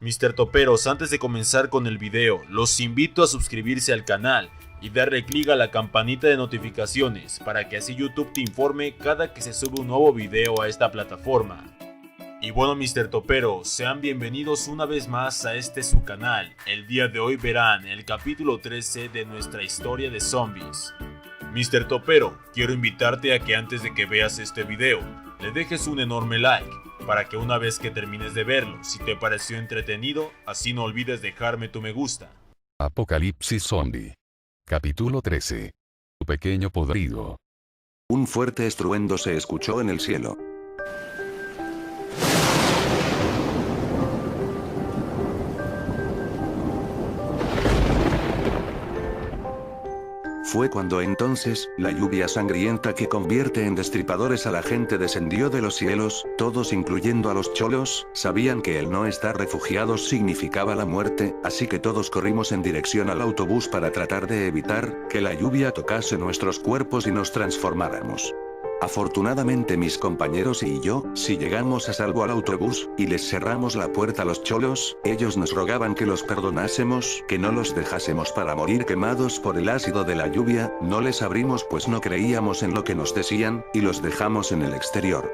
Mr. Toperos, antes de comenzar con el video, los invito a suscribirse al canal y darle clic a la campanita de notificaciones para que así YouTube te informe cada que se sube un nuevo video a esta plataforma. Y bueno, Mr. Topero, sean bienvenidos una vez más a este su canal. El día de hoy verán el capítulo 13 de nuestra historia de zombies. Mr. Topero, quiero invitarte a que antes de que veas este video, le dejes un enorme like, para que una vez que termines de verlo, si te pareció entretenido, así no olvides dejarme tu me gusta. Apocalipsis Zombie. Capítulo 13. Tu pequeño podrido. Un fuerte estruendo se escuchó en el cielo. Fue cuando entonces, la lluvia sangrienta que convierte en destripadores a la gente descendió de los cielos. Todos, incluyendo a los cholos, sabían que el no estar refugiados significaba la muerte, así que todos corrimos en dirección al autobús para tratar de evitar que la lluvia tocase nuestros cuerpos y nos transformáramos. Afortunadamente mis compañeros y yo, si llegamos a salvo al autobús, y les cerramos la puerta a los cholos, ellos nos rogaban que los perdonásemos, que no los dejásemos para morir quemados por el ácido de la lluvia. No les abrimos pues no creíamos en lo que nos decían, y los dejamos en el exterior.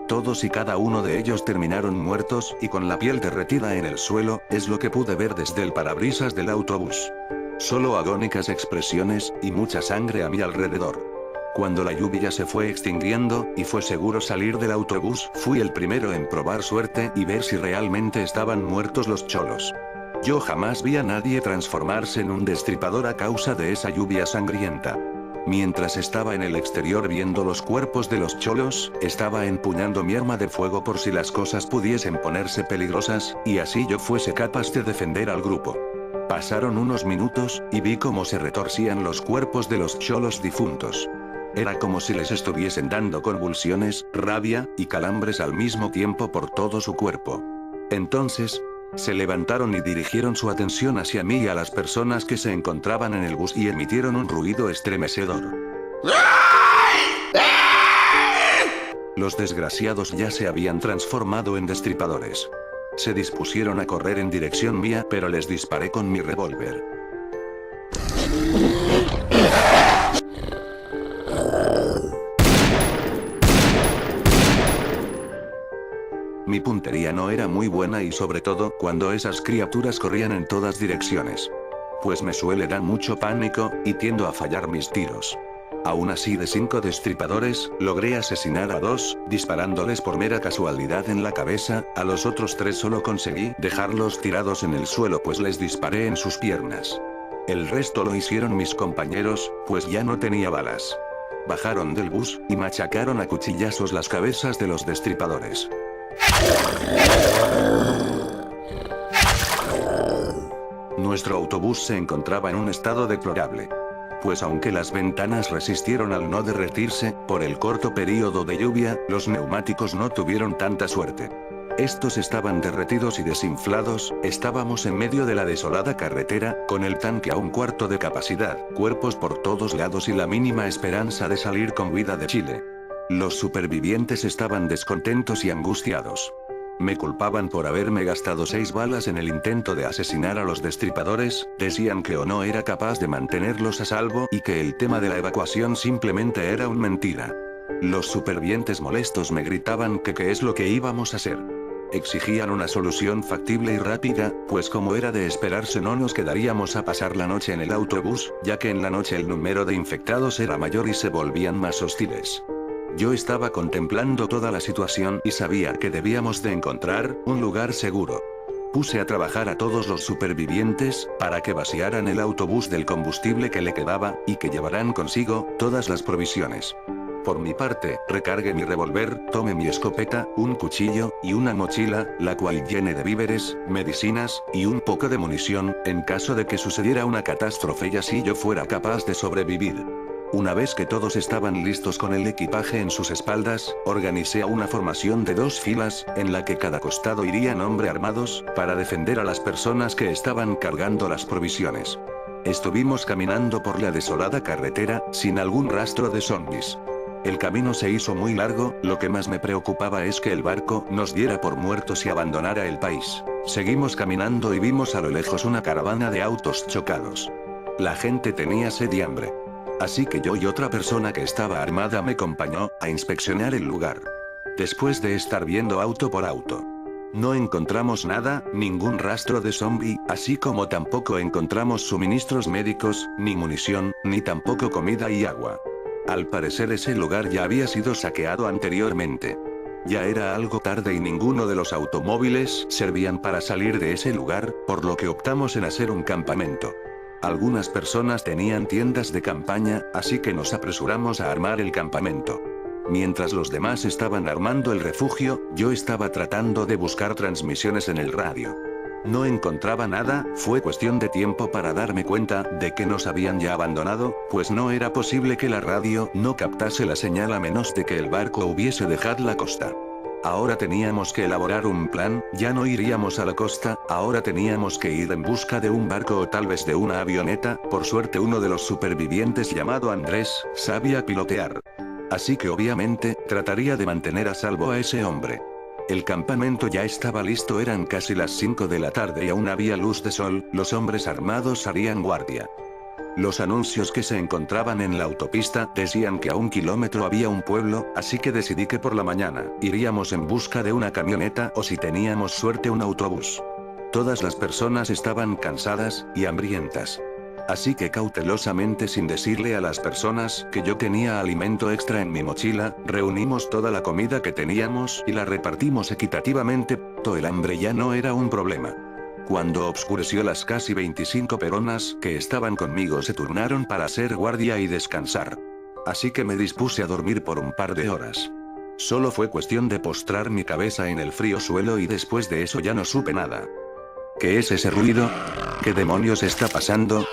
Todos y cada uno de ellos terminaron muertos y con la piel derretida en el suelo, es lo que pude ver desde el parabrisas del autobús. Solo agónicas expresiones, y mucha sangre a mi alrededor. Cuando la lluvia se fue extinguiendo, y fue seguro salir del autobús, fui el primero en probar suerte y ver si realmente estaban muertos los cholos. Yo jamás vi a nadie transformarse en un destripador a causa de esa lluvia sangrienta. Mientras estaba en el exterior viendo los cuerpos de los cholos, estaba empuñando mi arma de fuego por si las cosas pudiesen ponerse peligrosas, y así yo fuese capaz de defender al grupo. Pasaron unos minutos, y vi cómo se retorcían los cuerpos de los cholos difuntos. Era como si les estuviesen dando convulsiones, rabia, y calambres al mismo tiempo por todo su cuerpo. Entonces, se levantaron y dirigieron su atención hacia mí y a las personas que se encontraban en el bus y emitieron un ruido estremecedor. Los desgraciados ya se habían transformado en destripadores. Se dispusieron a correr en dirección mía, pero les disparé con mi revólver. Mi puntería no era muy buena y sobre todo cuando esas criaturas corrían en todas direcciones. Pues me suele dar mucho pánico, y tiendo a fallar mis tiros. Aún así, de 5 destripadores, logré asesinar a 2, disparándoles por mera casualidad en la cabeza. A los otros 3 solo conseguí dejarlos tirados en el suelo pues les disparé en sus piernas. El resto lo hicieron mis compañeros, pues ya no tenía balas. Bajaron del bus, y machacaron a cuchillazos las cabezas de los destripadores. Nuestro autobús se encontraba en un estado deplorable. Pues aunque las ventanas resistieron al no derretirse, por el corto periodo de lluvia, los neumáticos no tuvieron tanta suerte. Estos estaban derretidos y desinflados. Estábamos en medio de la desolada carretera, con el tanque a 1/4 de capacidad, cuerpos por todos lados y la mínima esperanza de salir con vida de Chile. Los supervivientes estaban descontentos y angustiados. Me culpaban por haberme gastado 6 balas en el intento de asesinar a los destripadores, decían que o no era capaz de mantenerlos a salvo y que el tema de la evacuación simplemente era una mentira. Los supervivientes molestos me gritaban que qué es lo que íbamos a hacer. Exigían una solución factible y rápida, pues como era de esperarse no nos quedaríamos a pasar la noche en el autobús, ya que en la noche el número de infectados era mayor y se volvían más hostiles. Yo estaba contemplando toda la situación y sabía que debíamos de encontrar un lugar seguro. Puse a trabajar a todos los supervivientes, para que vaciaran el autobús del combustible que le quedaba, y que llevaran consigo todas las provisiones. Por mi parte, recargué mi revólver, tomé mi escopeta, un cuchillo, y una mochila, la cual llené de víveres, medicinas, y un poco de munición, en caso de que sucediera una catástrofe y así yo fuera capaz de sobrevivir. Una vez que todos estaban listos con el equipaje en sus espaldas, organicé a una formación de 2 filas, en la que cada costado irían hombres armados, para defender a las personas que estaban cargando las provisiones. Estuvimos caminando por la desolada carretera, sin algún rastro de zombies. El camino se hizo muy largo, lo que más me preocupaba es que el barco nos diera por muertos y abandonara el país. Seguimos caminando y vimos a lo lejos una caravana de autos chocados. La gente tenía sed y hambre. Así que yo y otra persona que estaba armada me acompañó a inspeccionar el lugar. Después de estar viendo auto por auto, no encontramos nada, ningún rastro de zombie, así como tampoco encontramos suministros médicos, ni munición, ni tampoco comida y agua. Al parecer ese lugar ya había sido saqueado anteriormente. Ya era algo tarde y ninguno de los automóviles servían para salir de ese lugar, por lo que optamos en hacer un campamento. Algunas personas tenían tiendas de campaña, así que nos apresuramos a armar el campamento. Mientras los demás estaban armando el refugio, yo estaba tratando de buscar transmisiones en el radio. No encontraba nada, fue cuestión de tiempo para darme cuenta de que nos habían ya abandonado, pues no era posible que la radio no captase la señal a menos de que el barco hubiese dejado la costa. Ahora teníamos que elaborar un plan, ya no iríamos a la costa, ahora teníamos que ir en busca de un barco o tal vez de una avioneta. Por suerte uno de los supervivientes llamado Andrés, sabía pilotear. Así que obviamente, trataría de mantener a salvo a ese hombre. El campamento ya estaba listo, eran casi las 5 de la tarde y aún había luz de sol, los hombres armados harían guardia. Los anuncios que se encontraban en la autopista decían que a 1 kilómetro había un pueblo, así que decidí que por la mañana, iríamos en busca de una camioneta o si teníamos suerte un autobús. Todas las personas estaban cansadas y hambrientas. Así que cautelosamente, sin decirle a las personas que yo tenía alimento extra en mi mochila, reunimos toda la comida que teníamos y la repartimos equitativamente. Todo el hambre ya no era un problema. Cuando oscureció, las casi 25 personas que estaban conmigo se turnaron para hacer guardia y descansar. Así que me dispuse a dormir por un par de horas. Solo fue cuestión de postrar mi cabeza en el frío suelo y después de eso ya no supe nada. ¿Qué es ese ruido? ¿Qué demonios está pasando?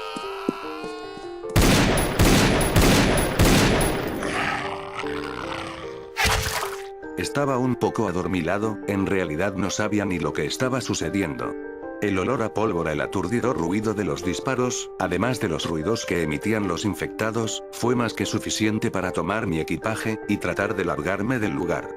Estaba un poco adormilado, en realidad no sabía ni lo que estaba sucediendo. El olor a pólvora, el aturdido ruido de los disparos, además de los ruidos que emitían los infectados, fue más que suficiente para tomar mi equipaje y tratar de largarme del lugar.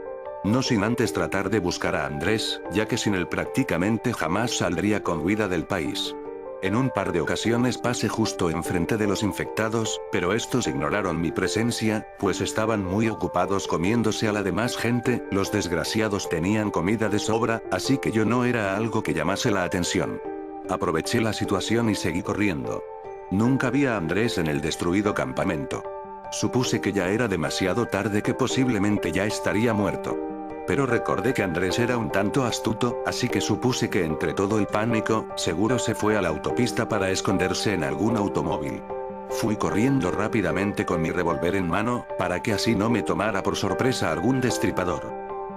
No sin antes tratar de buscar a Andrés, ya que sin él prácticamente jamás saldría con vida del país. En un par de ocasiones pasé justo enfrente de los infectados, pero estos ignoraron mi presencia, pues estaban muy ocupados comiéndose a la demás gente. Los desgraciados tenían comida de sobra, así que yo no era algo que llamase la atención. Aproveché la situación y seguí corriendo. Nunca vi a Andrés en el destruido campamento. Supuse que ya era demasiado tarde, que posiblemente ya estaría muerto. Pero recordé que Andrés era un tanto astuto, así que supuse que entre todo el pánico, seguro se fue a la autopista para esconderse en algún automóvil. Fui corriendo rápidamente con mi revólver en mano, para que así no me tomara por sorpresa algún destripador.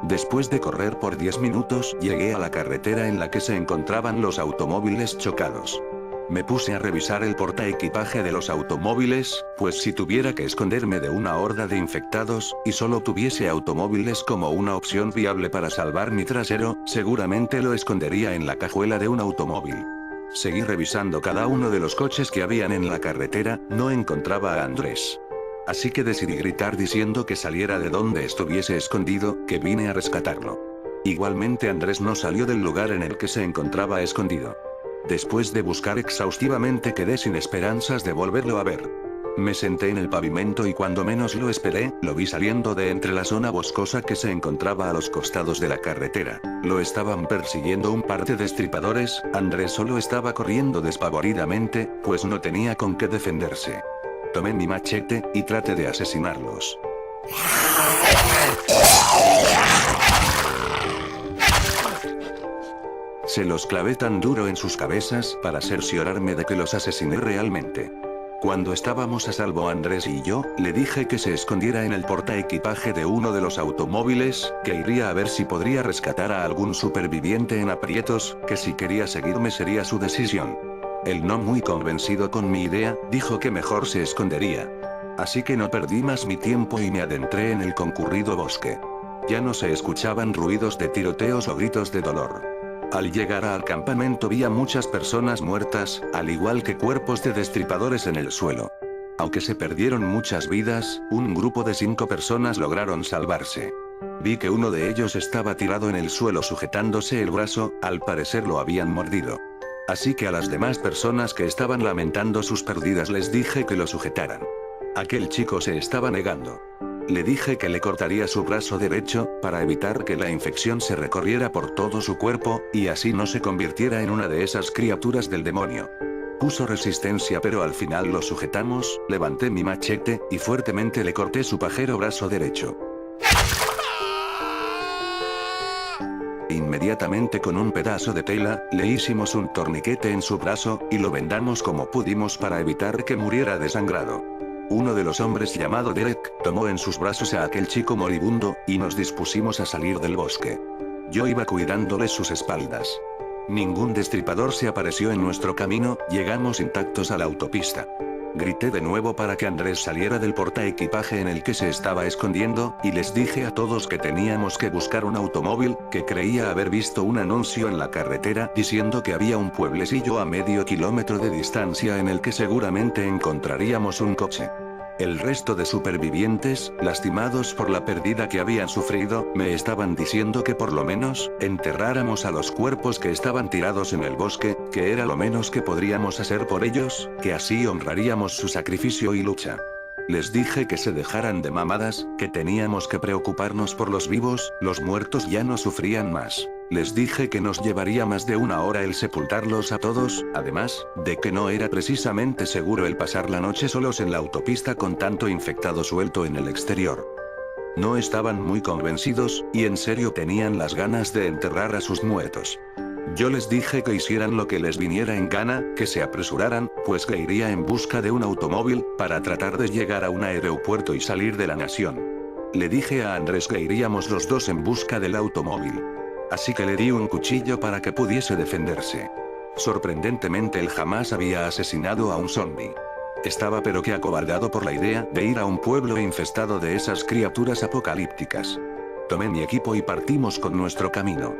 Después de correr por 10 minutos, llegué a la carretera en la que se encontraban los automóviles chocados. Me puse a revisar el portaequipaje de los automóviles, pues si tuviera que esconderme de una horda de infectados, y solo tuviese automóviles como una opción viable para salvar mi trasero, seguramente lo escondería en la cajuela de un automóvil. Seguí revisando cada uno de los coches que habían en la carretera, no encontraba a Andrés. Así que decidí gritar diciendo que saliera de donde estuviese escondido, que vine a rescatarlo. Igualmente Andrés no salió del lugar en el que se encontraba escondido. Después de buscar exhaustivamente quedé sin esperanzas de volverlo a ver. Me senté en el pavimento y cuando menos lo esperé, lo vi saliendo de entre la zona boscosa que se encontraba a los costados de la carretera. Lo estaban persiguiendo un par de destripadores. Andrés solo estaba corriendo despavoridamente, pues no tenía con qué defenderse. Tomé mi machete y traté de asesinarlos. Se los clavé tan duro en sus cabezas para cerciorarme de que los asesiné realmente. Cuando estábamos a salvo Andrés y yo, le dije que se escondiera en el portaequipaje de uno de los automóviles, que iría a ver si podría rescatar a algún superviviente en aprietos, que si quería seguirme sería su decisión. Él, no muy convencido con mi idea, dijo que mejor se escondería. Así que no perdí más mi tiempo y me adentré en el concurrido bosque. Ya no se escuchaban ruidos de tiroteos o gritos de dolor. Al llegar al campamento vi a muchas personas muertas, al igual que cuerpos de destripadores en el suelo. Aunque se perdieron muchas vidas, un grupo de 5 personas lograron salvarse. Vi que uno de ellos estaba tirado en el suelo sujetándose el brazo, al parecer lo habían mordido. Así que a las demás personas que estaban lamentando sus pérdidas les dije que lo sujetaran. Aquel chico se estaba negando. Le dije que le cortaría su brazo derecho, para evitar que la infección se recorriera por todo su cuerpo, y así no se convirtiera en una de esas criaturas del demonio. Puso resistencia pero al final lo sujetamos, levanté mi machete, y fuertemente le corté su pajero brazo derecho. Inmediatamente con un pedazo de tela, le hicimos un torniquete en su brazo, y lo vendamos como pudimos para evitar que muriera desangrado. Uno de los hombres llamado Derek, tomó en sus brazos a aquel chico moribundo, y nos dispusimos a salir del bosque. Yo iba cuidándole sus espaldas. Ningún destripador se apareció en nuestro camino, llegamos intactos a la autopista. Grité de nuevo para que Andrés saliera del portaequipaje en el que se estaba escondiendo, y les dije a todos que teníamos que buscar un automóvil, que creía haber visto un anuncio en la carretera diciendo que había un pueblecillo a medio kilómetro de distancia en el que seguramente encontraríamos un coche. El resto de supervivientes, lastimados por la pérdida que habían sufrido, me estaban diciendo que por lo menos, enterráramos a los cuerpos que estaban tirados en el bosque, que era lo menos que podríamos hacer por ellos, que así honraríamos su sacrificio y lucha. Les dije que se dejaran de mamadas, que teníamos que preocuparnos por los vivos, los muertos ya no sufrían más. Les dije que nos llevaría más de 1 hora el sepultarlos a todos, además, de que no era precisamente seguro el pasar la noche solos en la autopista con tanto infectado suelto en el exterior. No estaban muy convencidos, y en serio tenían las ganas de enterrar a sus muertos. Yo les dije que hicieran lo que les viniera en gana, que se apresuraran, pues que iría en busca de un automóvil, para tratar de llegar a un aeropuerto y salir de la nación. Le dije a Andrés que iríamos los dos en busca del automóvil. Así que le di un cuchillo para que pudiese defenderse. Sorprendentemente él jamás había asesinado a un zombie. Estaba pero que acobardado por la idea de ir a un pueblo infestado de esas criaturas apocalípticas. Tomé mi equipo y partimos con nuestro camino.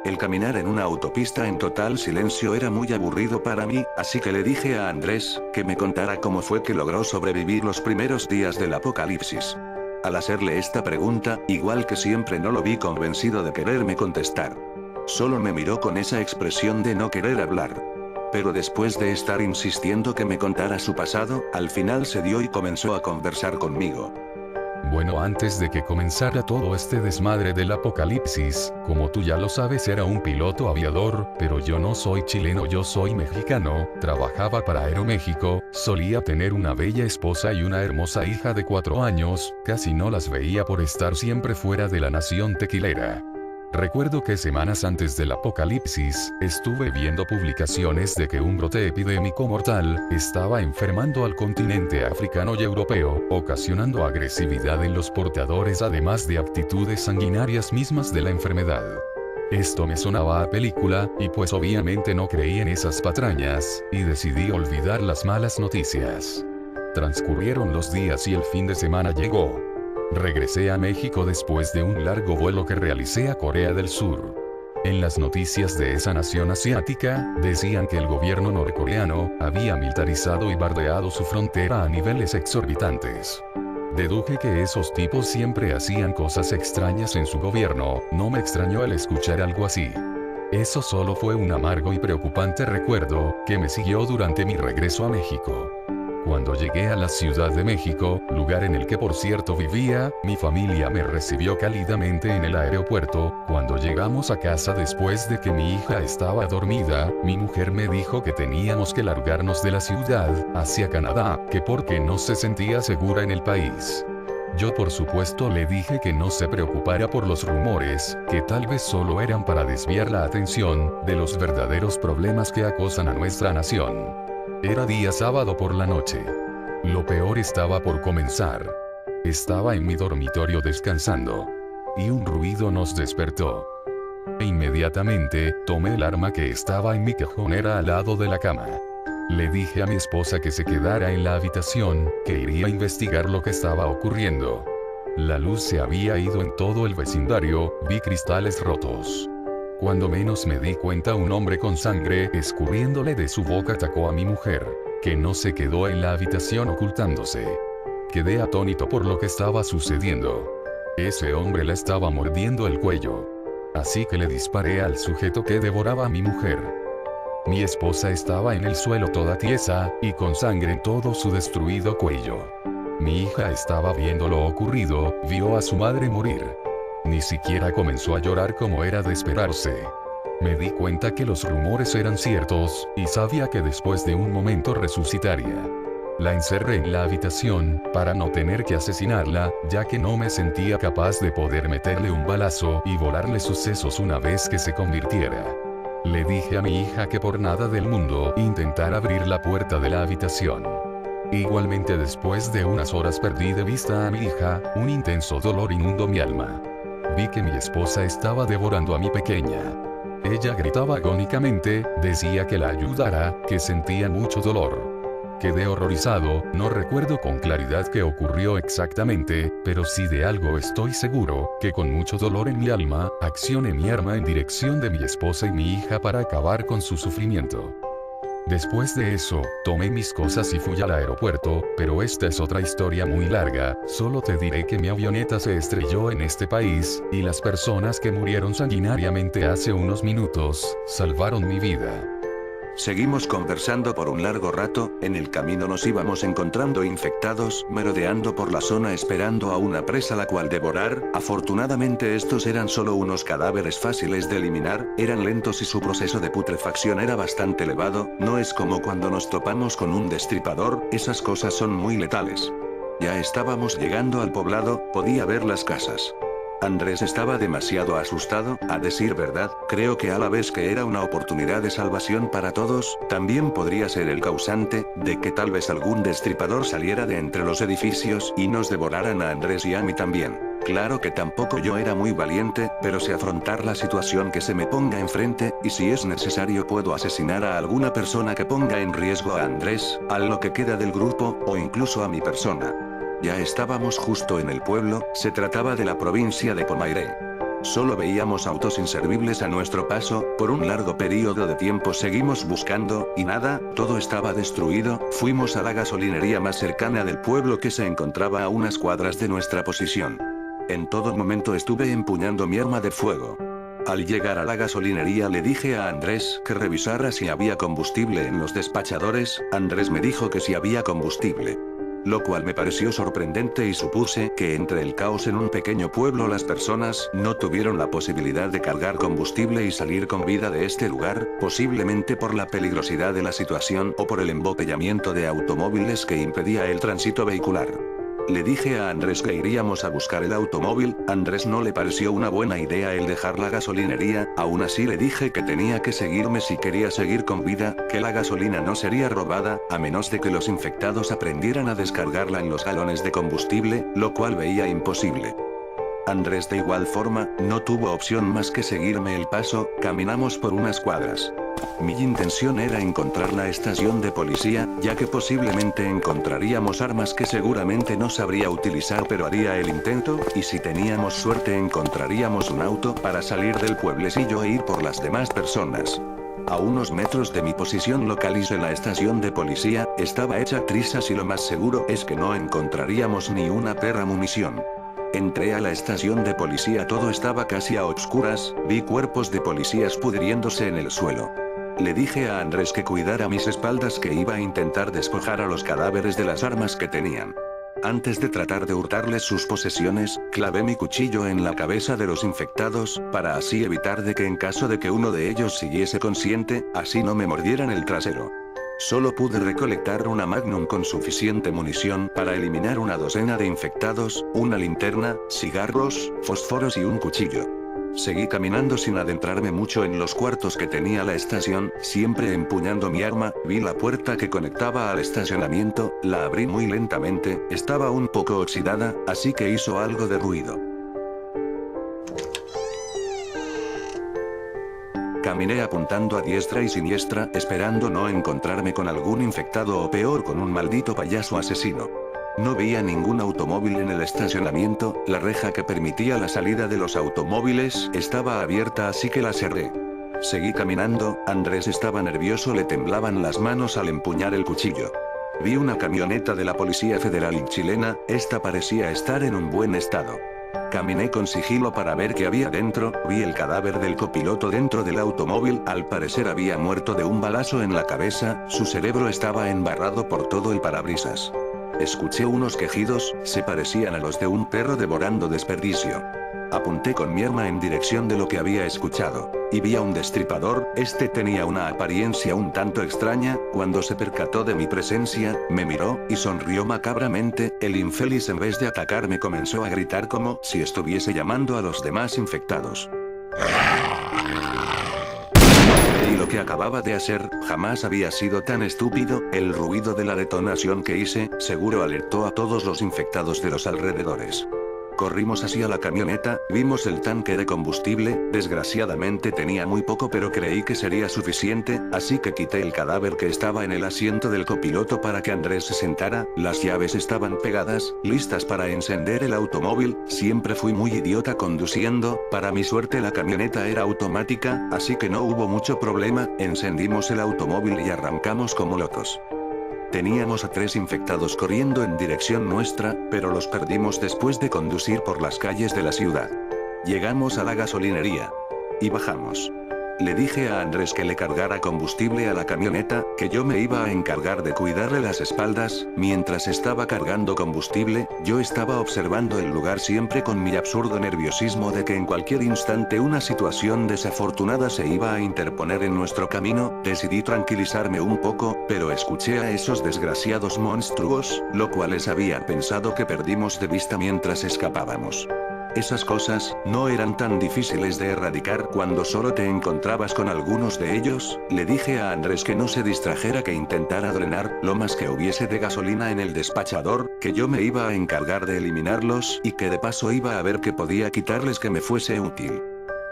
El caminar en una autopista en total silencio era muy aburrido para mí, así que le dije a Andrés, que me contara cómo fue que logró sobrevivir los primeros días del apocalipsis. Al hacerle esta pregunta, igual que siempre no lo vi convencido de quererme contestar. Solo me miró con esa expresión de no querer hablar. Pero después de estar insistiendo que me contara su pasado, al final se dio y comenzó a conversar conmigo. Bueno, antes de que comenzara todo este desmadre del apocalipsis, como tú ya lo sabes, era un piloto aviador, pero yo no soy chileno, yo soy mexicano, trabajaba para Aeroméxico, solía tener una bella esposa y una hermosa hija de 4 años, casi no las veía por estar siempre fuera de la nación tequilera. Recuerdo que semanas antes del apocalipsis, estuve viendo publicaciones de que un brote epidémico mortal estaba enfermando al continente africano y europeo, ocasionando agresividad en los portadores además de aptitudes sanguinarias mismas de la enfermedad. Esto me sonaba a película, y pues obviamente no creí en esas patrañas, y decidí olvidar las malas noticias. Transcurrieron los días y el fin de semana llegó. Regresé a México después de un largo vuelo que realicé a Corea del Sur. En las noticias de esa nación asiática, decían que el gobierno norcoreano había militarizado y bardeado su frontera a niveles exorbitantes. Deduje que esos tipos siempre hacían cosas extrañas en su gobierno, no me extrañó al escuchar algo así. Eso solo fue un amargo y preocupante recuerdo, que me siguió durante mi regreso a México. Cuando llegué a la Ciudad de México, lugar en el que por cierto vivía, mi familia me recibió cálidamente en el aeropuerto. Cuando llegamos a casa después de que mi hija estaba dormida, mi mujer me dijo que teníamos que largarnos de la ciudad, hacia Canadá, que porque no se sentía segura en el país. Yo por supuesto le dije que no se preocupara por los rumores, que tal vez solo eran para desviar la atención de los verdaderos problemas que acosan a nuestra nación. Era día sábado por la noche. Lo peor estaba por comenzar. Estaba en mi dormitorio descansando. Y un ruido nos despertó. E inmediatamente, tomé el arma que estaba en mi cajonera al lado de la cama. Le dije a mi esposa que se quedara en la habitación, que iría a investigar lo que estaba ocurriendo. La luz se había ido en todo el vecindario, vi cristales rotos. Cuando menos me di cuenta, un hombre con sangre escurriéndole de su boca atacó a mi mujer. que no se quedó en la habitación ocultándose. Quedé atónito por lo que estaba sucediendo. Ese hombre le estaba mordiendo el cuello. Así que le disparé al sujeto que devoraba a mi mujer. Mi esposa estaba en el suelo toda tiesa, y con sangre en todo su destruido cuello. Mi hija estaba viendo lo ocurrido, vio a su madre morir. Ni siquiera comenzó a llorar como era de esperarse. Me di cuenta que los rumores eran ciertos, y sabía que después de un momento resucitaría. La encerré en la habitación, para no tener que asesinarla, ya que no me sentía capaz de poder meterle un balazo y volarle sus sesos una vez que se convirtiera. Le dije a mi hija que por nada del mundo intentara abrir la puerta de la habitación. Igualmente después de unas horas perdí de vista a mi hija, un intenso dolor inundó mi alma. Vi que mi esposa estaba devorando a mi pequeña. Ella gritaba agónicamente, decía que la ayudara, que sentía mucho dolor. Quedé horrorizado, no recuerdo con claridad qué ocurrió exactamente, pero sí de algo estoy seguro, que con mucho dolor en mi alma, accioné mi arma en dirección de mi esposa y mi hija para acabar con su sufrimiento. Después de eso, tomé mis cosas y fui al aeropuerto, pero esta es otra historia muy larga, solo te diré que mi avioneta se estrelló en este país, y las personas que murieron sanguinariamente hace unos minutos, salvaron mi vida. Seguimos conversando por un largo rato, en el camino nos íbamos encontrando infectados, merodeando por la zona esperando a una presa la cual devorar. Afortunadamente estos eran solo unos cadáveres fáciles de eliminar, eran lentos y su proceso de putrefacción era bastante elevado, no es como cuando nos topamos con un destripador, esas cosas son muy letales. Ya estábamos llegando al poblado, podía ver las casas. Andrés estaba demasiado asustado, a decir verdad, creo que a la vez que era una oportunidad de salvación para todos, también podría ser el causante, de que tal vez algún destripador saliera de entre los edificios y nos devoraran a Andrés y a mí también. Claro que tampoco yo era muy valiente, pero sé afrontar la situación que se me ponga enfrente, y si es necesario puedo asesinar a alguna persona que ponga en riesgo a Andrés, a lo que queda del grupo, o incluso a mi persona. Ya estábamos justo en el pueblo, se trataba de la provincia de Pomaire. Solo veíamos autos inservibles a nuestro paso, por un largo periodo de tiempo seguimos buscando, y nada, todo estaba destruido. Fuimos a la gasolinería más cercana del pueblo que se encontraba a unas cuadras de nuestra posición. En todo momento estuve empuñando mi arma de fuego. Al llegar a la gasolinería le dije a Andrés que revisara si había combustible en los despachadores. Andrés me dijo que sí había combustible. Lo cual me pareció sorprendente y supuse que entre el caos en un pequeño pueblo las personas no tuvieron la posibilidad de cargar combustible y salir con vida de este lugar, posiblemente por la peligrosidad de la situación o por el embotellamiento de automóviles que impedía el tránsito vehicular. Le dije a Andrés que iríamos a buscar el automóvil. Andrés no le pareció una buena idea el dejar la gasolinería, aún así le dije que tenía que seguirme si quería seguir con vida, que la gasolina no sería robada, a menos de que los infectados aprendieran a descargarla en los galones de combustible, lo cual veía imposible. Andrés de igual forma, no tuvo opción más que seguirme el paso, caminamos por unas cuadras. Mi intención era encontrar la estación de policía, ya que posiblemente encontraríamos armas que seguramente no sabría utilizar pero haría el intento, y si teníamos suerte encontraríamos un auto para salir del pueblecillo e ir por las demás personas. A unos metros de mi posición localicé la estación de policía, estaba hecha trizas y lo más seguro es que no encontraríamos ni una perra munición. Entré a la estación de policía, todo estaba casi a oscuras, vi cuerpos de policías pudriéndose en el suelo. Le dije a Andrés que cuidara mis espaldas, que iba a intentar despojar a los cadáveres de las armas que tenían. Antes de tratar de hurtarles sus posesiones, clavé mi cuchillo en la cabeza de los infectados, para así evitar de que en caso de que uno de ellos siguiese consciente, así no me mordieran el trasero. Solo pude recolectar una Magnum con suficiente munición para eliminar una docena de infectados, una linterna, cigarros, fósforos y un cuchillo. Seguí caminando sin adentrarme mucho en los cuartos que tenía la estación, siempre empuñando mi arma. Vi la puerta que conectaba al estacionamiento, la abrí muy lentamente, estaba un poco oxidada, así que hizo algo de ruido. Caminé apuntando a diestra y siniestra, esperando no encontrarme con algún infectado o peor con un maldito payaso asesino. No veía ningún automóvil en el estacionamiento, la reja que permitía la salida de los automóviles estaba abierta, así que la cerré. Seguí caminando, Andrés estaba nervioso, le temblaban las manos al empuñar el cuchillo. Vi una camioneta de la Policía Federal chilena, esta parecía estar en un buen estado. Caminé con sigilo para ver qué había dentro, vi el cadáver del copiloto dentro del automóvil, al parecer había muerto de un balazo en la cabeza, su cerebro estaba embarrado por todo el parabrisas. Escuché unos quejidos, se parecían a los de un perro devorando desperdicio. Apunté con mi arma en dirección de lo que había escuchado, y vi a un destripador, este tenía una apariencia un tanto extraña, cuando se percató de mi presencia, me miró, y sonrió macabramente, el infeliz en vez de atacarme comenzó a gritar como si estuviese llamando a los demás infectados. Y lo que acababa de hacer, jamás había sido tan estúpido, el ruido de la detonación que hice, seguro alertó a todos los infectados de los alrededores. Corrimos hacia la camioneta, vimos el tanque de combustible, desgraciadamente tenía muy poco pero creí que sería suficiente, así que quité el cadáver que estaba en el asiento del copiloto para que Andrés se sentara, las llaves estaban pegadas, listas para encender el automóvil, siempre fui muy idiota conduciendo, para mi suerte la camioneta era automática, así que no hubo mucho problema, encendimos el automóvil y arrancamos como locos. Teníamos a 3 infectados corriendo en dirección nuestra, pero los perdimos después de conducir por las calles de la ciudad. Llegamos a la gasolinería. Y bajamos. Le dije a Andrés que le cargara combustible a la camioneta, que yo me iba a encargar de cuidarle las espaldas, mientras estaba cargando combustible, yo estaba observando el lugar siempre con mi absurdo nerviosismo de que en cualquier instante una situación desafortunada se iba a interponer en nuestro camino, decidí tranquilizarme un poco, pero escuché a esos desgraciados monstruos, lo cuales había pensado que perdimos de vista mientras escapábamos. Esas cosas, no eran tan difíciles de erradicar cuando solo te encontrabas con algunos de ellos, le dije a Andrés que no se distrajera, que intentara drenar lo más que hubiese de gasolina en el despachador, que yo me iba a encargar de eliminarlos, y que de paso iba a ver qué podía quitarles que me fuese útil.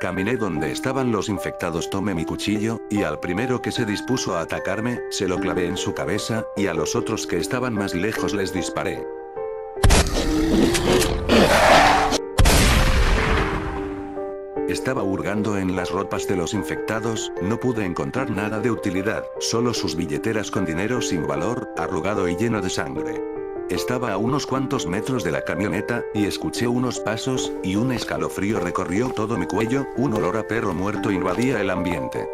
Caminé donde estaban los infectados, tomé mi cuchillo, y al primero que se dispuso a atacarme, se lo clavé en su cabeza, y a los otros que estaban más lejos les disparé. Estaba hurgando en las ropas de los infectados, no pude encontrar nada de utilidad, solo sus billeteras con dinero sin valor, arrugado y lleno de sangre. Estaba a unos cuantos metros de la camioneta, y escuché unos pasos, y un escalofrío recorrió todo mi cuello, un olor a perro muerto invadía el ambiente.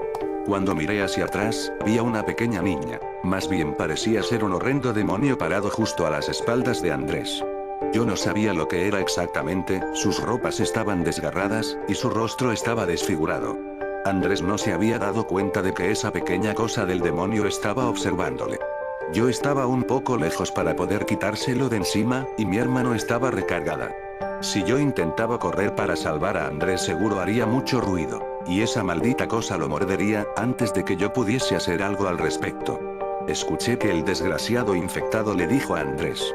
Cuando miré hacia atrás, vi a una pequeña niña, más bien parecía ser un horrendo demonio parado justo a las espaldas de Andrés. Yo no sabía lo que era exactamente, sus ropas estaban desgarradas, y su rostro estaba desfigurado. Andrés no se había dado cuenta de que esa pequeña cosa del demonio estaba observándole. Yo estaba un poco lejos para poder quitárselo de encima, y mi arma no estaba recargada. Si yo intentaba correr para salvar a Andrés seguro haría mucho ruido, y esa maldita cosa lo mordería, antes de que yo pudiese hacer algo al respecto. Escuché que el desgraciado infectado le dijo a Andrés: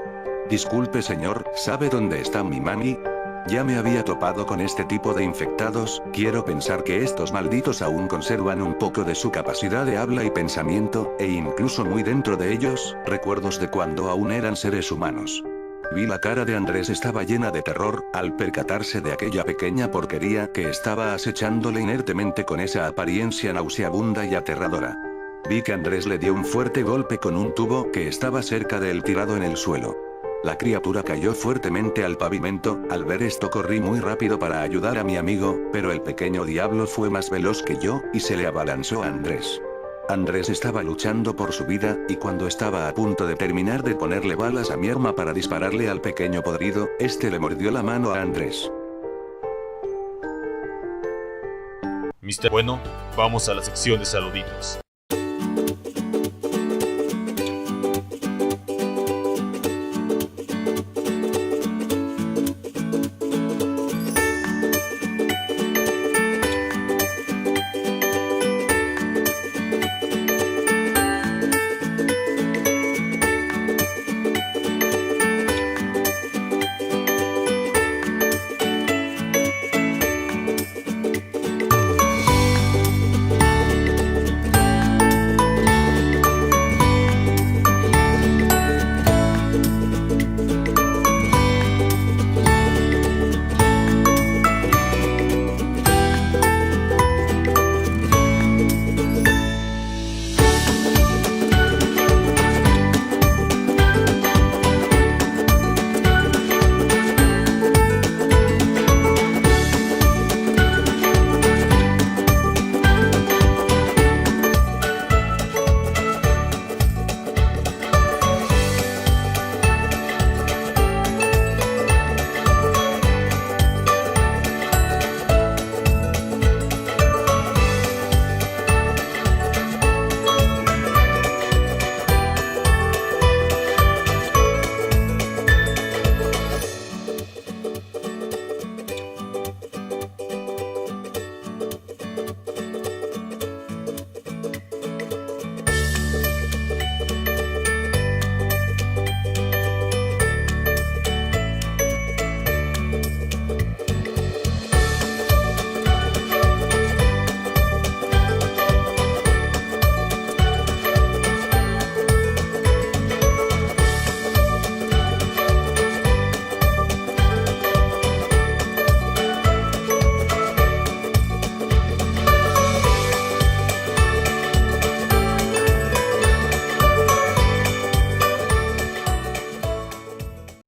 «Disculpe señor, ¿sabe dónde está mi mami?». Ya me había topado con este tipo de infectados, quiero pensar que estos malditos aún conservan un poco de su capacidad de habla y pensamiento, e incluso muy dentro de ellos, recuerdos de cuando aún eran seres humanos. Vi la cara de Andrés, estaba llena de terror, al percatarse de aquella pequeña porquería que estaba acechándole inertemente con esa apariencia nauseabunda y aterradora. Vi que Andrés le dio un fuerte golpe con un tubo que estaba cerca de él tirado en el suelo. La criatura cayó fuertemente al pavimento, al ver esto corrí muy rápido para ayudar a mi amigo, pero el pequeño diablo fue más veloz que yo, y se le abalanzó a Andrés. Andrés estaba luchando por su vida, y cuando estaba a punto de terminar de ponerle balas a mi arma para dispararle al pequeño podrido, este le mordió la mano a Andrés. Bueno, vamos a la sección de saluditos.